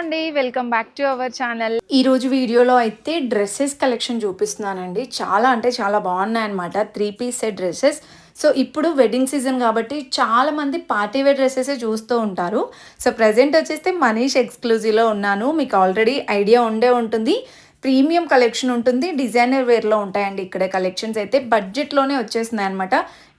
అండి welcome back to our channel. ఈ రోజు వీడియోలో అయితే డ్రెస్సెస్ కలెక్షన్ చూపిస్తున్నానండి. చాలా అంటే చాలా బాగున్నాయన్నమాట. 3 పీస్ సెట్ డ్రెస్సెస్. సో ఇప్పుడు వెడ్డింగ్ సీజన్ కాబట్టి చాలామంది పార్టీ వేర్ డ్రెస్సెసే చూస్తూ ఉంటారు. సో ప్రజెంట్ వచ్చేస్తే మనీష్ ఎక్స్క్లూజివ్లో ఉన్నాను. మీకు ఆల్రెడీ ఐడియా ఉండే ఉంటుంది. ప్రీమియం కలెక్షన్ ఉంటుంది, డిజైనర్ వేర్లో ఉంటాయండి ఇక్కడ కలెక్షన్స్ అయితే. బడ్జెట్లోనే వచ్చేస్తున్నాయి అనమాట.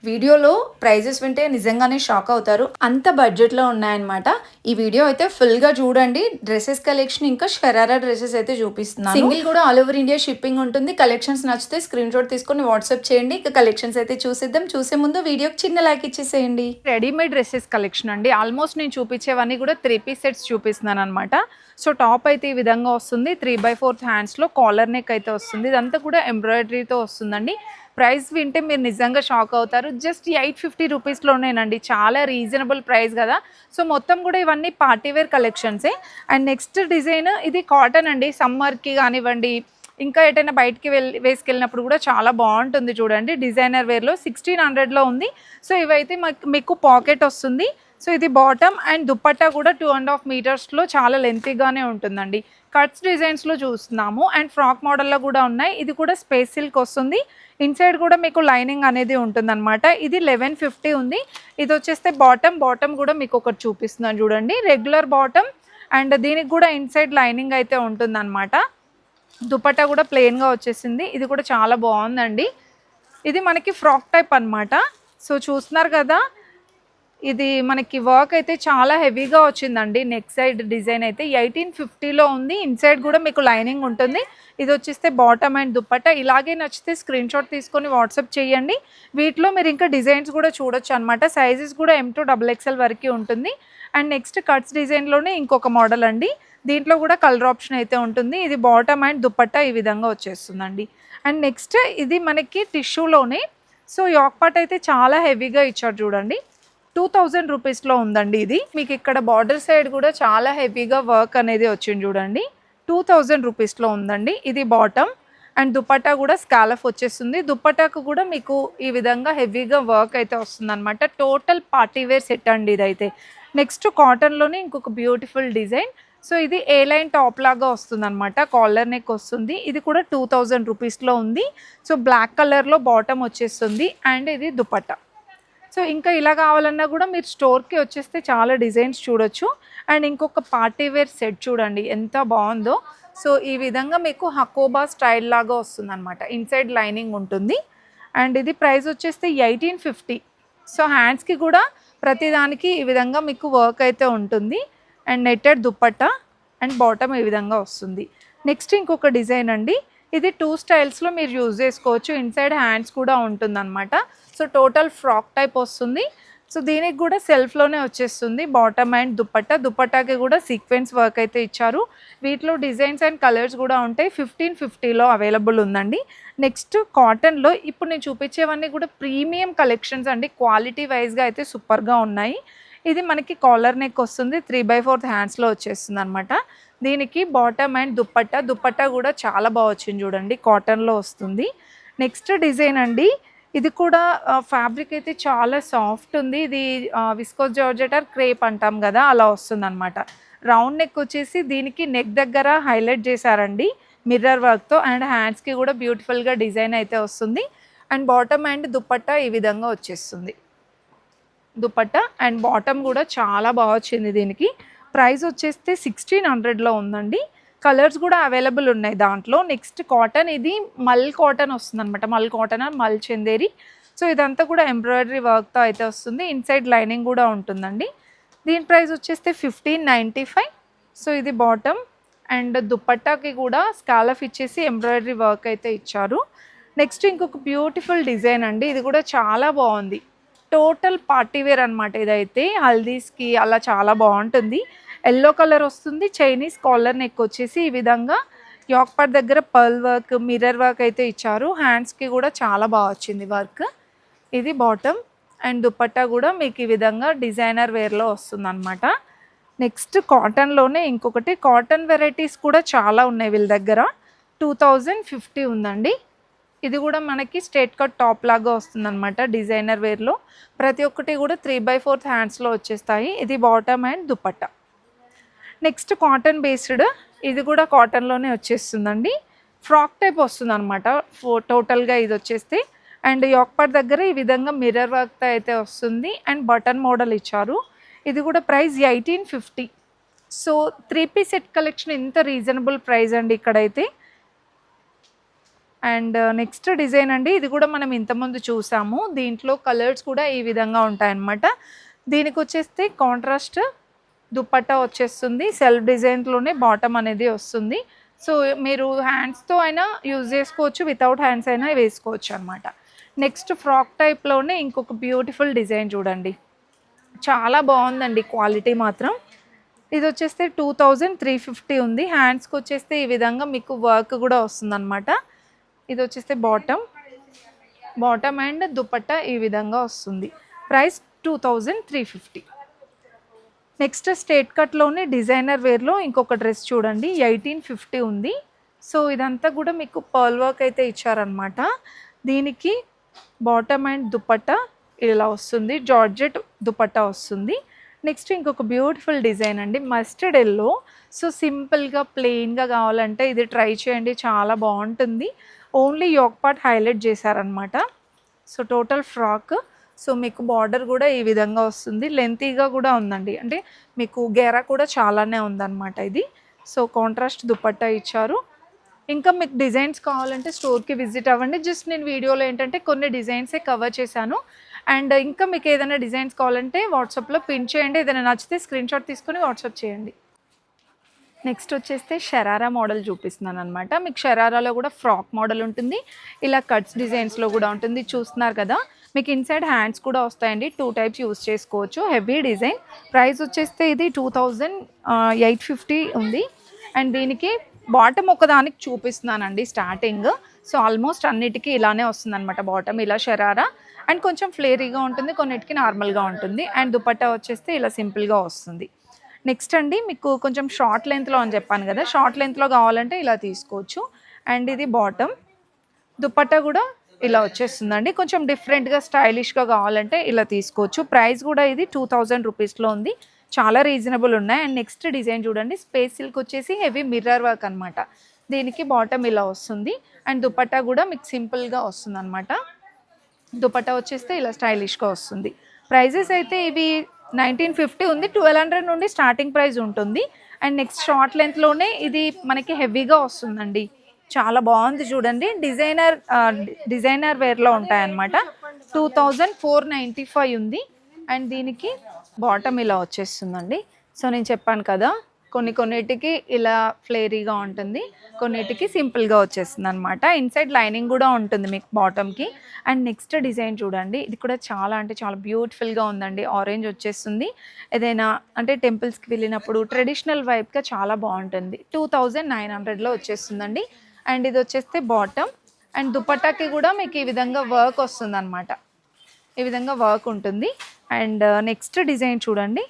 వీడియోలో ప్రైజెస్ వింటే నిజంగానే షాక్ అవుతారు, అంత బడ్జెట్లో ఉన్నాయన్నమాట. ఈ వీడియో అయితే ఫుల్గా చూడండి. డ్రెస్సెస్ కలెక్షన్ ఇంకా షరారా డ్రెస్సెస్ అయితే చూపిస్తున్నాను. సింగిల్ కూడా ఆల్ ఓవర్ ఇండియా షిప్పింగ్ ఉంటుంది. కలెక్షన్స్ నచ్చితే స్క్రీన్ షాట్ తీసుకొని వాట్సాప్ చేయండి. ఇక కలెక్షన్స్ అయితే చూసేద్దాం. చూసే ముందు వీడియోకి చిన్న లైక్ ఇచ్చేసేయండి. రెడీమేడ్ డ్రెస్సెస్ కలెక్షన్ అండి. ఆల్మోస్ట్ నేను చూపించేవన్నీ కూడా 3 పీస్ సెట్స్ చూపిస్తున్నాను అనమాట. సో టాప్ అయితే ఈ విధంగా వస్తుంది. 3/4 హ్యాండ్స్లో కాలర్ నెక్ అయితే వస్తుంది. ఇదంతా కూడా ఎంబ్రాయిడరీతో వస్తుందండి. ప్రైస్ వింటే మీరు నిజంగా షాక్ అవుతారు. జస్ట్ 850 రూపీస్లోనేనండి. చాలా రీజనబుల్ ప్రైస్ కదా. సో మొత్తం కూడా ఇవన్నీ పార్టీవేర్ కలెక్షన్సే. అండ్ నెక్స్ట్ డిజైన్ ఇది కాటన్ అండి. సమ్మర్కి కానివ్వండి, ఇంకా ఎటైనా బయటికి వేసుకెళ్ళినప్పుడు కూడా చాలా బాగుంటుంది. చూడండి, డిజైనర్ వేర్లో 1600లో ఉంది. సో ఇవైతే మీకు పాకెట్ వస్తుంది. సో ఇది బాటమ్ అండ్ దుప్పట్టా కూడా 2.5 మీటర్స్లో చాలా లెంతీగానే ఉంటుందండి. కట్స్ డిజైన్స్లో చూస్తున్నాము అండ్ ఫ్రాక్ మోడల్లో కూడా ఉన్నాయి. ఇది కూడా స్పేస్ సిల్క్ వస్తుంది. ఇన్సైడ్ కూడా మీకు లైనింగ్ అనేది ఉంటుందన్నమాట. ఇది 1150 ఉంది. ఇది వచ్చేస్తే బాటమ్ కూడా మీకు ఒకటి చూపిస్తున్నాను చూడండి. రెగ్యులర్ బాటమ్ అండ్ దీనికి కూడా ఇన్సైడ్ లైనింగ్ అయితే ఉంటుందన్నమాట. దుపట్టా కూడా ప్లెయిన్గా వచ్చేసింది. ఇది కూడా చాలా బాగుందండి. ఇది మనకి ఫ్రాక్ టైప్ అనమాట. సో చూస్తున్నారు కదా, ఇది మనకి వర్క్ అయితే చాలా హెవీగా వచ్చిందండి. నెక్ సైడ్ డిజైన్ అయితే 1850లో ఉంది. ఇన్సైడ్ కూడా మీకు లైనింగ్ ఉంటుంది. ఇది వచ్చేస్తే బాటమ్ అండ్ దుప్పట్టా. ఇలాగే నచ్చితే స్క్రీన్ షాట్ తీసుకొని వాట్సాప్ చేయండి. వీటిలో మీరు ఇంకా డిజైన్స్ కూడా చూడొచ్చు అనమాట. సైజెస్ కూడా M to XXL వరకు ఉంటుంది. అండ్ నెక్స్ట్ కట్స్ డిజైన్లోనే ఇంకొక మోడల్ అండి. దీంట్లో కూడా కలర్ ఆప్షన్ అయితే ఉంటుంది. ఇది బాటమ్ అండ్ దుప్పట్టా ఈ విధంగా వచ్చేస్తుందండి. అండ్ నెక్స్ట్ ఇది మనకి టిష్యూలోనే. సో యోక్ పార్ట్ అయితే చాలా హెవీగా ఇచ్చారు చూడండి. 2000 రూపీస్లో ఉందండి. ఇది మీకు ఇక్కడ బార్డర్ సైడ్ కూడా చాలా హెవీగా వర్క్ అనేది వచ్చింది చూడండి. 2000 రూపీస్లో ఉందండి. ఇది బాటమ్ అండ్ దుపట్టా కూడా స్కాలఫ్ వచ్చేస్తుంది. దుపట్టాకు కూడా మీకు ఈ విధంగా హెవీగా వర్క్ అయితే వస్తుంది అనమాట. టోటల్ పార్టీవేర్ సెట్ అండి ఇదైతే. నెక్స్ట్ కాటన్లోనే ఇంకొక బ్యూటిఫుల్ డిజైన్. సో ఇది ఏ లైన్ టాప్ లాగా వస్తుంది అనమాట. కాలర్ నెక్ వస్తుంది. ఇది కూడా 2000 రూపీస్లో ఉంది. సో బ్లాక్ కలర్లో బాటమ్ వచ్చేస్తుంది అండ్ ఇది దుపట్టా. సో ఇంకా ఇలా కావాలన్నా కూడా మీరు స్టోర్కి వచ్చేస్తే చాలా డిజైన్స్ చూడొచ్చు. అండ్ ఇంకొక పార్టీవేర్ సెట్ చూడండి ఎంత బాగుందో. సో ఈ విధంగా మీకు హకోబా స్టైల్ లాగా వస్తుంది అనమాట. ఇన్సైడ్ లైనింగ్ ఉంటుంది. అండ్ ఇది ప్రైస్ వచ్చేస్తే 1850. సో హ్యాండ్స్కి కూడా ప్రతిదానికి ఈ విధంగా మీకు వర్క్ అయితే ఉంటుంది. And netted dupatta and bottom ఈ విధంగా వస్తుంది. నెక్స్ట్ ఇంకొక డిజైన్ అండి. ఇది 2 స్టైల్స్లో మీరు యూజ్ చేసుకోవచ్చు. ఇన్సైడ్ హ్యాండ్స్ కూడా ఉంటుందన్నమాట. సో టోటల్ ఫ్రాక్ టైప్ వస్తుంది. సో దీనికి కూడా సెల్ఫ్లోనే వచ్చేస్తుంది బాటమ్ అండ్ దుపట్టాకి కూడా సీక్వెన్స్ వర్క్ అయితే ఇచ్చారు. వీటిలో డిజైన్స్ అండ్ కలర్స్ కూడా ఉంటాయి. 1550లో అవైలబుల్ ఉందండి. నెక్స్ట్ కాటన్లో ఇప్పుడు నేను చూపించేవన్నీ కూడా ప్రీమియం కలెక్షన్స్ అండి. క్వాలిటీ వైజ్గా అయితే సూపర్గా ఉన్నాయి. ఇది మనకి కాలర్ నెక్ వస్తుంది. 3/4 హ్యాండ్స్లో వచ్చేస్తుంది అనమాట. దీనికి బాటమ్ అండ్ దుపట్టా కూడా చాలా బాగా వచ్చింది చూడండి. కాటన్లో వస్తుంది. నెక్స్ట్ డిజైన్ అండి. ఇది కూడా ఫ్యాబ్రిక్ అయితే చాలా సాఫ్ట్ ఉంది. ఇది విస్కోస్ జార్జెట్ ఆర్ క్రేప్ అంటాం కదా, అలా వస్తుంది అనమాట. రౌండ్ నెక్ వచ్చేసి దీనికి నెక్ దగ్గర హైలైట్ చేశారండి మిర్రర్ వర్క్తో. అండ్ హ్యాండ్స్కి కూడా బ్యూటిఫుల్గా డిజైన్ అయితే వస్తుంది. అండ్ బాటమ్ అండ్ దుపట్టా ఈ విధంగా వచ్చేస్తుంది. దుపట్టా అండ్ బాటమ్ కూడా చాలా బాగా వచ్చింది. దీనికి ప్రైస్ వచ్చేస్తే 1600లో ఉందండి. కలర్స్ కూడా అవైలబుల్ ఉన్నాయి దాంట్లో. నెక్స్ట్ కాటన్, ఇది మల్ కాటన్ వస్తుంది అనమాట. మల్ కాటన్ మల్ చందేరి. సో ఇదంతా కూడా ఎంబ్రాయిడరీ వర్క్తో అయితే వస్తుంది. ఇన్సైడ్ లైనింగ్ కూడా ఉంటుందండి. దీని ప్రైస్ వచ్చేస్తే 1595. సో ఇది బాటమ్ అండ్ దుపట్టాకి కూడా స్కాలఫ్ ఇచ్చేసి ఎంబ్రాయిడరీ వర్క్ అయితే ఇచ్చారు. నెక్స్ట్ ఇంకొక బ్యూటిఫుల్ డిజైన్ అండి. ఇది కూడా చాలా బాగుంది. టోటల్ పార్టీవేర్ అనమాట. ఇదైతే హల్దీస్కి అలా చాలా బాగుంటుంది. ఎల్లో కలర్ వస్తుంది. చైనీస్ కాలర్ నెక్ వచ్చేసి ఈ విధంగా యోక్ పార్ట్ దగ్గర పర్ల్ వర్క్, మిర్రర్ వర్క్ అయితే ఇచ్చారు. హ్యాండ్స్కి కూడా చాలా బాగా వచ్చింది వర్క్. ఇది బాటమ్ అండ్ దుపట్టా కూడా మీకు ఈ విధంగా డిజైనర్ వేర్లో వస్తుంది అనమాట. నెక్స్ట్ కాటన్లోనే ఇంకొకటి. కాటన్ వెరైటీస్ కూడా చాలా ఉన్నాయి వీళ్ళ దగ్గర. 2050 ఉందండి. ఇది కూడా మనకి స్ట్రేట్ కట్ టాప్ లాగా వస్తుంది అనమాట. డిజైనర్ వేర్లో ప్రతి ఒక్కటి కూడా 3/4 హ్యాండ్స్లో వచ్చేస్తాయి. ఇది bottom and dupatta. Next cotton based, ఇది కూడా కాటన్లోనే వచ్చేస్తుందండి. ఫ్రాక్ టైప్ వస్తుంది అనమాట టోటల్గా ఇది వచ్చేస్తే. అండ్ యోక్పాట్ దగ్గర ఈ విధంగా మిర్రర్ వర్క్తో అయితే వస్తుంది అండ్ బటన్ మోడల్ ఇచ్చారు. ఇది కూడా price 1850. So 3 piece set collection ఇంత రీజనబుల్ ప్రైస్ అండి ఇక్కడైతే. అండ్ నెక్స్ట్ డిజైన్ అండి, ఇది కూడా మనం ఇంతకుముందు చూసాము. దీంట్లో కలర్స్ కూడా ఈ విధంగా ఉంటాయన్నమాట. దీనికి వచ్చేస్తే కాంట్రాస్ట్ దుపట్టా వచ్చేస్తుంది, సెల్ఫ్ డిజైన్లోనే బాటమ్ అనేది వస్తుంది. సో మీరు హ్యాండ్స్తో అయినా యూజ్ చేసుకోవచ్చు, వితౌట్ హ్యాండ్స్ అయినా వేసుకోవచ్చు అనమాట. నెక్స్ట్ ఫ్రాక్ టైప్లోనే ఇంకొక బ్యూటిఫుల్ డిజైన్ చూడండి, చాలా బాగుందండి క్వాలిటీ మాత్రం. ఇది వచ్చేస్తే 2350 ఉంది. హ్యాండ్స్కి వచ్చేస్తే ఈ విధంగా మీకు వర్క్ కూడా వస్తుంది అనమాట. ఇది వచ్చేస్తే బాటమ్ అండ్ దుపట్టా ఈ విధంగా వస్తుంది. ప్రైస్ 2350. నెక్స్ట్ స్ట్రేట్ కట్లోనే డిజైనర్ వేర్లో ఇంకొక డ్రెస్ చూడండి, 1850 ఉంది. సో ఇదంతా కూడా మీకు పర్ల్ వర్క్ అయితే ఇచ్చారనమాట. దీనికి బాటమ్ అండ్ దుపట్టా ఇలా వస్తుంది, జార్జెట్ దుపట్టా వస్తుంది. నెక్స్ట్ ఇంకొక బ్యూటిఫుల్ డిజైన్ అండి, మస్టర్డ్ ఎల్లో. సో సింపుల్గా ప్లెయిన్గా కావాలంటే ఇది ట్రై చేయండి, చాలా బాగుంటుంది. ఓన్లీ యోక్ పార్ట్ హైలైట్ చేశారనమాట. So total frock. సో మీకు బార్డర్ కూడా ఈ విధంగా వస్తుంది, లెంతీగా కూడా ఉందండి, అంటే మీకు గేరా కూడా చాలానే ఉందన్నమాట ఇది. సో కాంట్రాస్ట్ దుపట్టా ఇచ్చారు. ఇంకా మీకు డిజైన్స్ కావాలంటే స్టోర్కి విజిట్ అవ్వండి. జస్ట్ నేను వీడియోలో ఏంటంటే కొన్ని డిజైన్సే కవర్ చేశాను. అండ్ ఇంకా మీకు ఏదైనా డిజైన్స్ కావాలంటే వాట్సాప్లో పిన్ చేయండి, ఏదైనా నచ్చితే స్క్రీన్ షాట్ తీసుకొని వాట్సాప్ చేయండి. నెక్స్ట్ వచ్చేస్తే షరారా మోడల్ చూపిస్తున్నాను అనమాట. మీకు షరారాలో కూడా ఫ్రాక్ మోడల్ ఉంటుంది, ఇలా కట్స్ డిజైన్స్లో కూడా ఉంటుంది. చూస్తున్నారు కదా, మీకు ఇన్సైడ్ హ్యాండ్స్ కూడా వస్తాయండి, 2 టైప్స్ యూస్ చేసుకోవచ్చు. Heavy design. ప్రైస్ వచ్చేస్తే ఇది 2850 ఉంది. అండ్ దీనికి బాటమ్ ఒకదానికి చూపిస్తున్నానండి స్టార్టింగ్. సో ఆల్మోస్ట్ అన్నిటికీ ఇలానే వస్తుంది అనమాట బాటమ్, ఇలా షరారా. అండ్ కొంచెం ఫ్లేరీగా ఉంటుంది, కొన్నిటికి నార్మల్గా ఉంటుంది. అండ్ దుపట్టా వచ్చేస్తే ఇలా సింపుల్గా వస్తుంది. నెక్స్ట్ అండి, మీకు కొంచెం షార్ట్ లెంత్లో అని చెప్పాను కదా, షార్ట్ లెంత్లో కావాలంటే ఇలా తీసుకోవచ్చు. అండ్ ఇది బాటమ్, దుపట్టా కూడా ఇలా వచ్చేస్తుందండి. కొంచెం డిఫరెంట్గా స్టైలిష్గా కావాలంటే ఇలా తీసుకోవచ్చు. ప్రైస్ కూడా ఇది 2000 రూపీస్లో ఉంది, చాలా రీజనబుల్ ఉన్నాయి. అండ్ నెక్స్ట్ డిజైన్ చూడండి, స్పేస్ సిల్క్ వచ్చేసి హెవీ మిర్రర్ వర్క్ అనమాట. దీనికి బాటమ్ ఇలా వస్తుంది అండ్ దుపట్టా కూడా మీకు సింపుల్గా వస్తుంది అనమాట. దుపట్టా వచ్చేస్తే ఇలా స్టైలిష్గా వస్తుంది. ప్రైజెస్ అయితే ఇవి 1950 ఉంది, 1200 నుండి స్టార్టింగ్ ప్రైస్ ఉంటుంది. అండ్ నెక్స్ట్ షార్ట్ లెంత్లోనే ఇది మనకి హెవీగా వస్తుందండి, చాలా బాగుంది చూడండి. డిజైనర్ వేర్లో ఉంటాయన్నమాట. 2495 ఉంది. అండ్ దీనికి బాటమ్ ఇలా వచ్చేస్తుందండి. సో నేను చెప్పాను కదా, కొన్నిటికి ఇలా ఫ్లేరీగా ఉంటుంది, కొన్నిటికి సింపుల్గా వచ్చేస్తుంది అనమాట. ఇన్సైడ్ లైనింగ్ కూడా ఉంటుంది మీకు బాటమ్కి. అండ్ నెక్స్ట్ డిజైన్ చూడండి, ఇది కూడా చాలా అంటే చాలా బ్యూటిఫుల్గా ఉందండి. ఆరెంజ్ వచ్చేస్తుంది, ఏదైనా అంటే టెంపుల్స్కి వెళ్ళినప్పుడు ట్రెడిషనల్ వైబ్గా చాలా బాగుంటుంది. 2900లో వచ్చేస్తుందండి. అండ్ ఇది వచ్చేస్తే బాటమ్. అండ్ దుపట్టాకి కూడా మీకు ఈ విధంగా వర్క్ వస్తుంది అనమాట, ఈ విధంగా వర్క్ ఉంటుంది. అండ్ నెక్స్ట్ డిజైన్ చూడండి,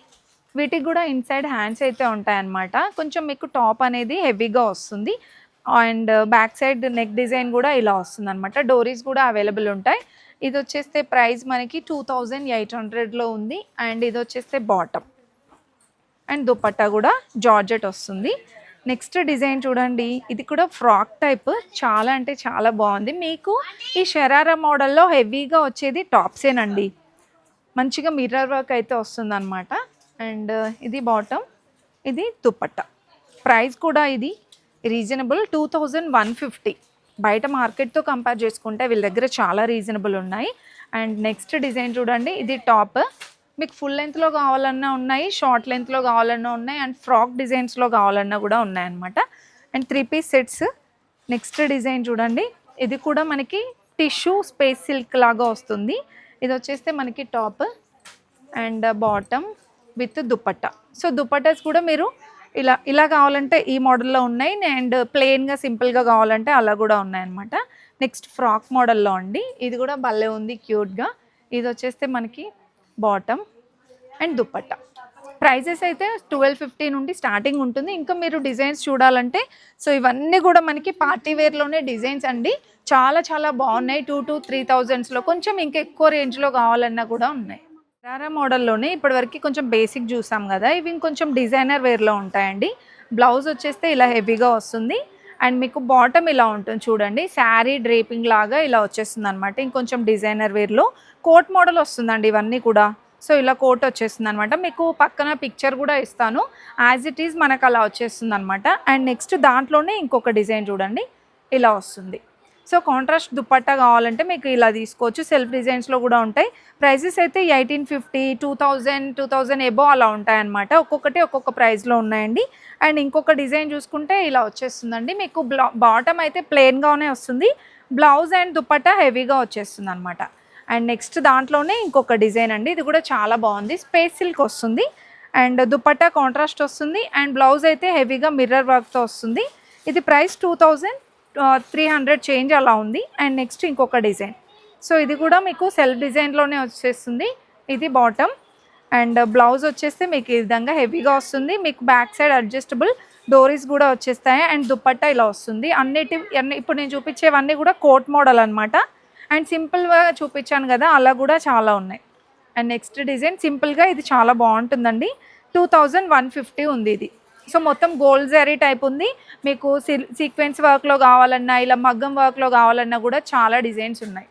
వీటికి కూడా ఇన్సైడ్ హ్యాండ్స్ అయితే ఉంటాయన్నమాట. కొంచెం మీకు టాప్ అనేది హెవీగా వస్తుంది. And back side neck design కూడా ఇలా వస్తుంది అనమాట. డోరీస్ కూడా అవైలబుల్ ఉంటాయి. ఇది వచ్చేస్తే ప్రైస్ మనకి 2800లో ఉంది. అండ్ ఇది వచ్చేస్తే బాటమ్ అండ్ దుపట్టా కూడా జార్జెట్ వస్తుంది. నెక్స్ట్ డిజైన్ చూడండి, ఇది కూడా ఫ్రాక్ టైప్, చాలా అంటే చాలా బాగుంది. మీకు ఈ షరారా మోడల్లో హెవీగా వచ్చేది టాప్సేనండి, మంచిగా మిర్రర్ వర్క్ అయితే వస్తుంది అనమాట. అండ్ ఇది బాటమ్, ఇది దుపట్టా. ప్రైస్ కూడా ఇది రీజనబుల్, 2150. బయట మార్కెట్తో కంపేర్ చేసుకుంటే వీళ్ళ దగ్గర చాలా రీజనబుల్ ఉన్నాయి. అండ్ నెక్స్ట్ డిజైన్ చూడండి, ఇది టాప్, మీకు ఫుల్ లెంత్లో కావాలన్నా ఉన్నాయి, షార్ట్ లెంత్లో కావాలన్నా ఉన్నాయి, అండ్ ఫ్రాక్ డిజైన్స్లో కావాలన్నా కూడా ఉన్నాయన్నమాట. And 3 piece sets. Next design చూడండి, ఇది కూడా మనకి టిష్యూ స్పేస్ సిల్క్ లాగా వస్తుంది. ఇది వచ్చేస్తే మనకి top and bottom with dupatta. So dupattas కూడా మీరు ఇలా కావాలంటే ఈ మోడల్లో ఉన్నాయి, అండ్ ప్లెయిన్గా సింపుల్గా కావాలంటే అలా కూడా ఉన్నాయన్నమాట. నెక్స్ట్ ఫ్రాక్ మోడల్లో అండి, ఇది కూడా భలే ఉంది క్యూట్గా. ఇది వచ్చేస్తే మనకి బాటమ్ అండ్ దుపట్టా. ప్రైజెస్ అయితే 1250 నుండి స్టార్టింగ్ ఉంటుంది. ఇంకా మీరు డిజైన్స్ చూడాలంటే సో ఇవన్నీ కూడా మనకి పార్టీ వేర్లోనే డిజైన్స్ అండి, చాలా చాలా బాగున్నాయి. 2,000 to 3,000లో కొంచెం ఇంకా ఎక్కువ రేంజ్లో కావాలన్నా కూడా ఉన్నాయి. రారా మోడల్లోనే ఇప్పటివరకు కొంచెం బేసిక్ చూసాం కదా, ఇవి ఇంకొంచెం డిజైనర్ వేర్లో ఉంటాయండి. బ్లౌజ్ వచ్చేస్తే ఇలా హెవీగా వస్తుంది అండ్ మీకు బాటమ్ ఇలా ఉంటుంది చూడండి, శారీ డ్రేపింగ్ లాగా ఇలా వచ్చేస్తుంది అనమాట. ఇంకొంచెం డిజైనర్ వేర్లో కోట్ మోడల్ వస్తుందండి ఇవన్నీ కూడా. సో ఇలా కోట్ వచ్చేస్తుంది అనమాట. మీకు పక్కన పిక్చర్ కూడా ఇస్తాను, యాజ్ ఇట్ ఈజ్ మనకు అలా వచ్చేస్తుంది అనమాట. అండ్ నెక్స్ట్ దాంట్లోనే ఇంకొక డిజైన్ చూడండి ఇలా వస్తుంది. సో కాంట్రాస్ట్ దుపట్టా కావాలంటే మీకు ఇలా తీసుకోవచ్చు, సెల్ఫ్ డిజైన్స్లో కూడా ఉంటాయి. ప్రైజెస్ అయితే 1850, 2000, 2000 ఎబో అలా ఉంటాయన్నమాట. ఒక్కొక్కటి ఒక్కొక్క ప్రైస్లో ఉన్నాయండి. అండ్ ఇంకొక డిజైన్ చూసుకుంటే ఇలా వచ్చేస్తుందండి. మీకు బాటమ్ అయితే ప్లెయిన్గానే వస్తుంది, బ్లౌజ్ అండ్ దుపట్టా హెవీగా వచ్చేస్తుంది అనమాట. అండ్ నెక్స్ట్ దాంట్లోనే ఇంకొక డిజైన్ అండి, ఇది కూడా చాలా బాగుంది. స్పేస్ సిల్క్ వస్తుంది అండ్ దుపట్టా కాంట్రాస్ట్ వస్తుంది అండ్ బ్లౌజ్ అయితే హెవీగా మిర్రర్ వర్క్తో వస్తుంది. ఇది ప్రైస్ 2300 చేంజ్ అలా ఉంది. అండ్ నెక్స్ట్ ఇంకొక డిజైన్, సో ఇది కూడా మీకు సెల్ఫ్ డిజైన్లోనే వచ్చేస్తుంది. ఇది బాటమ్ అండ్ బ్లౌజ్ వచ్చేస్తే మీకు ఈ విధంగా హెవీగా వస్తుంది. మీకు బ్యాక్ సైడ్ అడ్జస్టబుల్ డోరీస్ కూడా వచ్చేస్తాయి అండ్ దుపట్టా ఇలా వస్తుంది. ఇప్పుడు నేను చూపించేవన్నీ కూడా కోట్ మోడల్ అనమాట. అండ్ సింపుల్గా చూపించాను కదా, అలా కూడా చాలా ఉన్నాయి. అండ్ నెక్స్ట్ డిజైన్ సింపుల్గా, ఇది చాలా బాగుంటుందండి. 2150 ఉంది ఇది. సో మొత్తం గోల్డ్ జరీ టైప్ ఉంది. మీకు సీక్వెన్స్ వర్క్లో కావాలన్నా, ఇలా మగ్గం వర్క్లో కావాలన్నా కూడా చాలా డిజైన్స్ ఉన్నాయి.